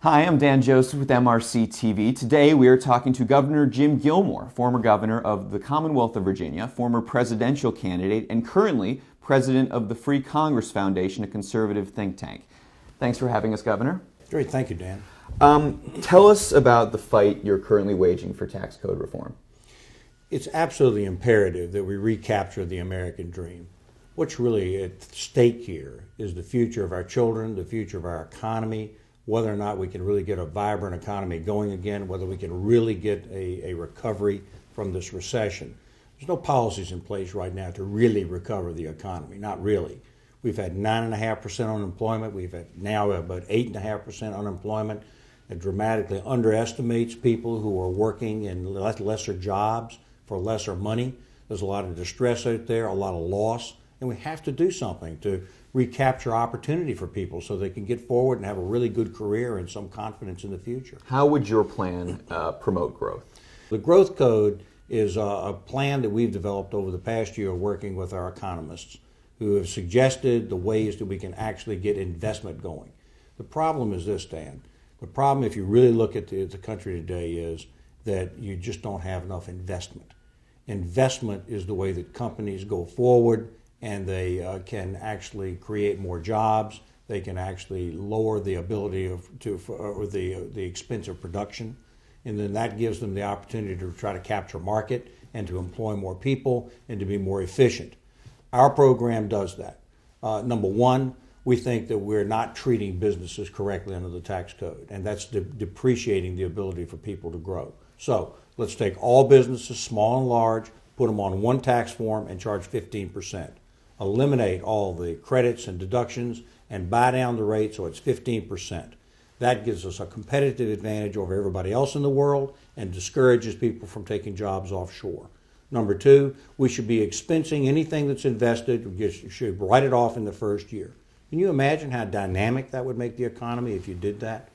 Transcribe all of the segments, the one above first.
Hi, I'm Dan Joseph with MRC TV. Today we are talking to Governor Jim Gilmore, former governor of the Commonwealth of Virginia, former presidential candidate, and currently president of the Free Congress Foundation, a conservative think tank. Thanks for having us, Governor. Great, thank you, Dan. Tell us about the fight you're currently waging for tax code reform. It's absolutely imperative that we recapture the American dream. What's really at stake here is the future of our children, the future of our economy, whether or not we can really get a vibrant economy going again, whether we can really get a recovery from this recession. There's no policies in place right now to really recover the economy, not really. We've had 9.5% unemployment. We've had now about 8.5% unemployment. It dramatically underestimates people who are working in lesser jobs for lesser money. There's a lot of distress out there, a lot of loss, and we have to do something to recapture opportunity for people so they can get forward and have a really good career and some confidence in the future. How would your plan promote growth? The Growth Code is a plan that we've developed over the past year working with our economists who have suggested the ways that we can actually get investment going. The problem is this, Dan. The problem, if you really look at the country today, is that you just don't have enough investment. Investment is the way that companies go forward, and they can actually create more jobs. They can actually lower the ability or the expense of production, and then that gives them the opportunity to try to capture market and to employ more people and to be more efficient. Our program does that. Number one, we think that we're not treating businesses correctly under the tax code, and that's depreciating the ability for people to grow. So let's take all businesses, small and large, put them on one tax form and charge 15%. Eliminate all the credits and deductions and buy down the rate so it's 15%. That gives us a competitive advantage over everybody else in the world and discourages people from taking jobs offshore. Number two, we should be expensing anything that's invested. We should write it off in the first year. Can you imagine how dynamic that would make the economy if you did that?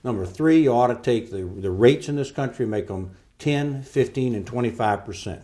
Number three, you ought to take the rates in this country, make them 10, 15, and 25%.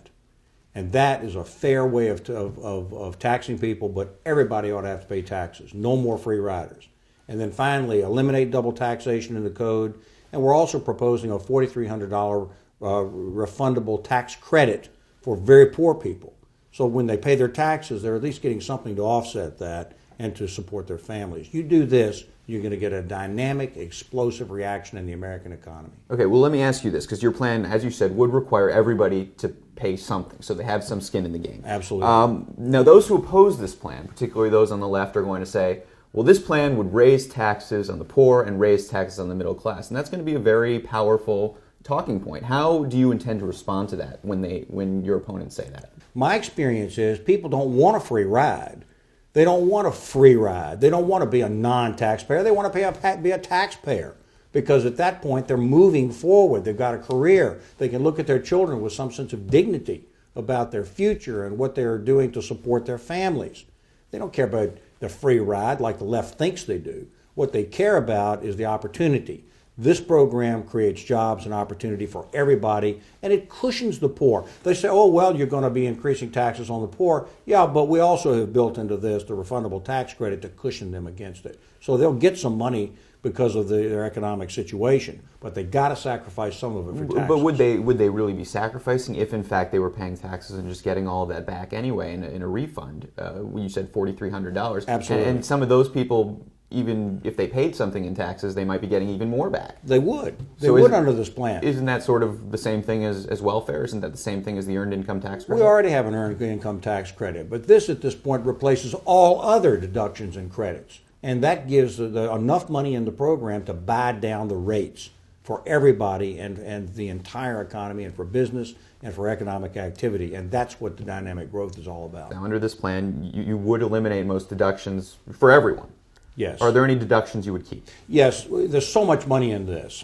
And that is a fair way of taxing people, but everybody ought to have to pay taxes. No more free riders. And then finally, eliminate double taxation in the code. And we're also proposing a $4,300 refundable tax credit for very poor people. So when they pay their taxes, they're at least getting something to offset that and to support their families. You do this, you're going to get a dynamic, explosive reaction in the American economy. Okay, well, let me ask you this, because your plan, as you said, would require everybody to pay something, so they have some skin in the game. Absolutely. Now, those who oppose this plan, particularly those on the left, are going to say, well, this plan would raise taxes on the poor and raise taxes on the middle class, and that's going to be a very powerful talking point. How do you intend to respond to that when your opponents say that? My experience is people don't want a free ride. They don't want a free ride. They don't want to be a non-taxpayer. They want to be a taxpayer because at that point they're moving forward. They've got a career. They can look at their children with some sense of dignity about their future and what they're doing to support their families. They don't care about the free ride like the left thinks they do. What they care about is the opportunity. This program creates jobs and opportunity for everybody, and it cushions the poor. They say, oh, well, you're going to be increasing taxes on the poor. Yeah, but we also have built into this the refundable tax credit to cushion them against it. So they'll get some money because of their economic situation, but they got to sacrifice some of it for taxes. But would they really be sacrificing if, in fact, they were paying taxes and just getting all of that back anyway in a refund? You said $4,300. Absolutely. And some of those people, even if they paid something in taxes, they might be getting even more back. They would. They would under this plan. Isn't that sort of the same thing as welfare? Isn't that the same thing as the earned income tax credit? We already have an earned income tax credit, but this at this point replaces all other deductions and credits. And that gives enough money in the program to buy down the rates for everybody and the entire economy and for business and for economic activity. And that's what the dynamic growth is all about. Now, under this plan, you would eliminate most deductions for everyone. Yes. Are there any deductions you would keep? Yes. There's so much money in this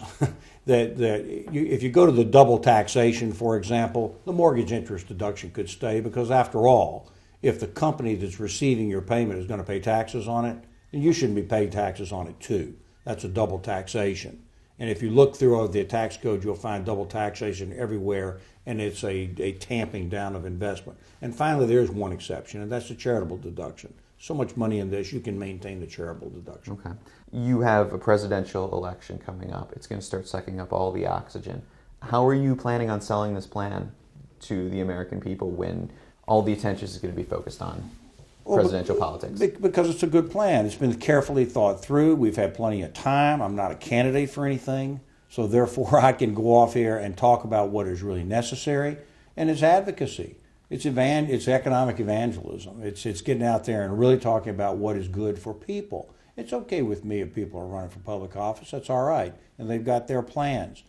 that if you go to the double taxation, for example, the mortgage interest deduction could stay because, after all, if the company that's receiving your payment is going to pay taxes on it, then you shouldn't be paying taxes on it too. That's a double taxation. And if you look through the tax code, you'll find double taxation everywhere, and it's a tamping down of investment. And finally, there's one exception, and that's the charitable deduction. so much money in this, you can maintain the charitable deduction. Okay. You have a presidential election coming up. It's going to start sucking up all the oxygen. How are you planning on selling this plan to the American people when all the attention is going to be focused on presidential politics? Because it's a good plan. It's been carefully thought through. We've had plenty of time. I'm not a candidate for anything, so therefore I can go off here and talk about what is really necessary. And it's advocacy. It's economic evangelism. It's getting out there and really talking about what is good for people. It's okay with me if people are running for public office. That's all right. And they've got their plans.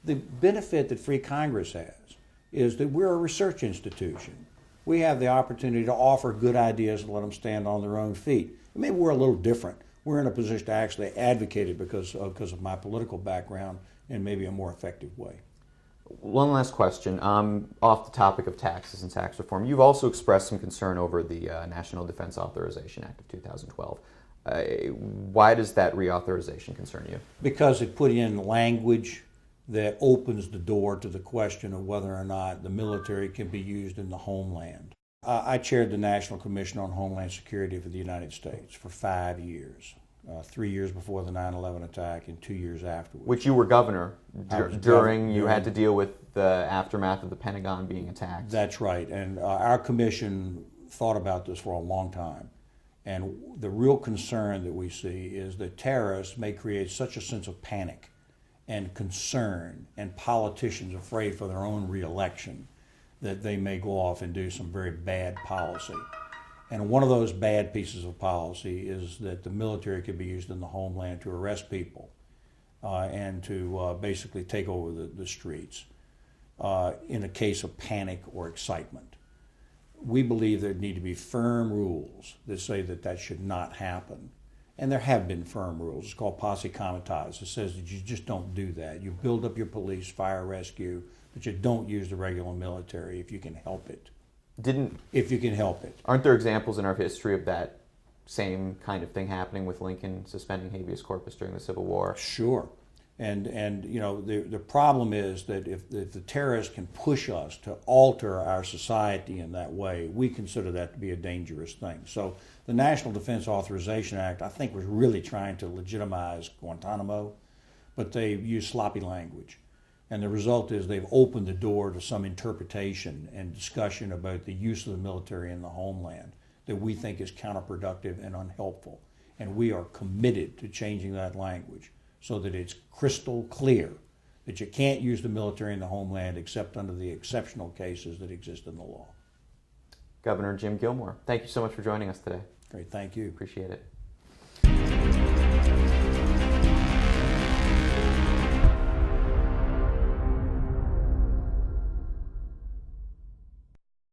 The benefit that Free Congress has is that we're a research institution. We have the opportunity to offer good ideas and let them stand on their own feet. Maybe we're a little different. We're in a position to actually advocate it because of my political background in maybe a more effective way. One last question. Off the topic of taxes and tax reform, you've also expressed some concern over the National Defense Authorization Act of 2012. Why does that reauthorization concern you? Because it put in language that opens the door to the question of whether or not the military can be used in the homeland. I chaired the National Commission on Homeland Security for the United States for 5 years, 3 years before the 9/11 attack and 2 years afterwards. Which you were governor during, you had to deal with the aftermath of the Pentagon being attacked. That's right, and our commission thought about this for a long time. And the real concern that we see is that terrorists may create such a sense of panic and concern and politicians afraid for their own reelection that they may go off and do some very bad policy. And one of those bad pieces of policy is that the military could be used in the homeland to arrest people and to basically take over the streets in a case of panic or excitement. We believe there need to be firm rules that say that that should not happen. And there have been firm rules. It's called posse comitatus. It says that you just don't do that. You build up your police, fire, rescue, but you don't use the regular military if you can help it. If you can help it. Aren't there examples in our history of that same kind of thing happening with Lincoln suspending habeas corpus during the Civil War? Sure. And you know, the problem is that if the terrorists can push us to alter our society in that way, we consider that to be a dangerous thing. So the National Defense Authorization Act, I think, was really trying to legitimize Guantanamo, but they used sloppy language. And the result is they've opened the door to some interpretation and discussion about the use of the military in the homeland that we think is counterproductive and unhelpful. And we are committed to changing that language so that it's crystal clear that you can't use the military in the homeland except under the exceptional cases that exist in the law. Governor Jim Gilmore, thank you so much for joining us today. Great, thank you. Appreciate it.